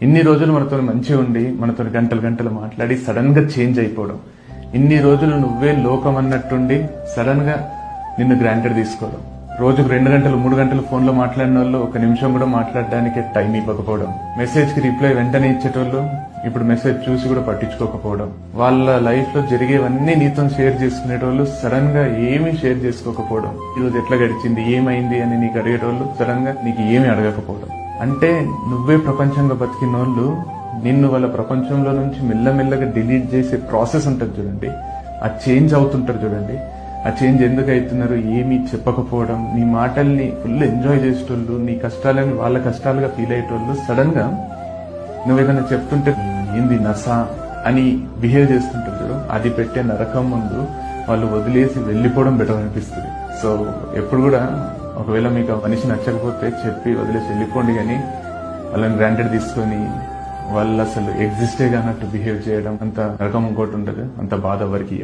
ఇన్ని రోజులు మనతో మంచిగా ఉండి మనతో గంటలు గంటలు మాట్లాడి సడన్ గా చేంజ్ అయిపోవడం, ఇన్ని రోజులు నువ్వే లోకం అన్నట్టుండి సడన్ గా నిన్ను గ్రాంటెడ్ తీసుకోవడం, రోజుకు 2 గంటలు 3 గంటలు ఫోన్ లో మాట్లాడిన వాళ్ళు 1 నిమిషం కూడా మాట్లాడడానికి టైం ఇవ్వకపోవడం, మెసేజ్ కి రిప్లై వెంటనే ఇచ్చేటోళ్ళు ఇప్పుడు మెసేజ్ చూసి కూడా పట్టించుకోకపోవడం, వాళ్ళ లైఫ్ లో జరిగేవన్నీ నీతో షేర్ చేసుకునేటోళ్ళు సడన్ గా ఏమీ షేర్ చేసుకోకపోవడం, ఈరోజు ఎట్లా గడిచింది ఏమైంది అని నీకు అడిగేటోళ్ళు సడన్ గా నీకు ఏమీ అడగకపోవడం. అంటే నువ్వే ప్రపంచంగా బతికిన వాళ్ళు నిన్ను వాళ్ళ ప్రపంచంలో నుంచి మెల్లమెల్లగా డిలీట్ చేసే ప్రాసెస్ ఉంటుంది చూడండి, ఆ చేంజ్ అవుతుంటారు చూడండి. ఆ చేంజ్ ఎందుకు అవుతున్నారు, ఏమీ చెప్పకపోవడం, నీ మాటల్ని ఫుల్ ఎంజాయ్ చేసేటోళ్ళు, నీ కష్టాలని వాళ్ళ కష్టాలుగా ఫీల్ అయ్యేటోళ్ళు సడన్ గా నువ్వేదైనా చెప్తుంటే ఏంది నసా అని బిహేవ్ చేస్తుంటారు చూడు, అది పెట్టే నరకం ముందు వాళ్ళు వదిలేసి వెళ్లిపోవడం బెటర్ అనిపిస్తుంది. సో ఎప్పుడు కూడా ఒకవేళ మీకు ఆ మనిషి నచ్చకపోతే చెప్పి వదిలేసి వెళ్ళిపోండి, కానీ వాళ్ళని గ్రాంటెడ్ తీసుకొని వాళ్ళు అసలు ఎగ్జిస్టే కానట్టు బిహేవ్ చేయడం అంత నరకం ఇంకోటి ఉంటుంది, అంత బాధ ఎవరికి.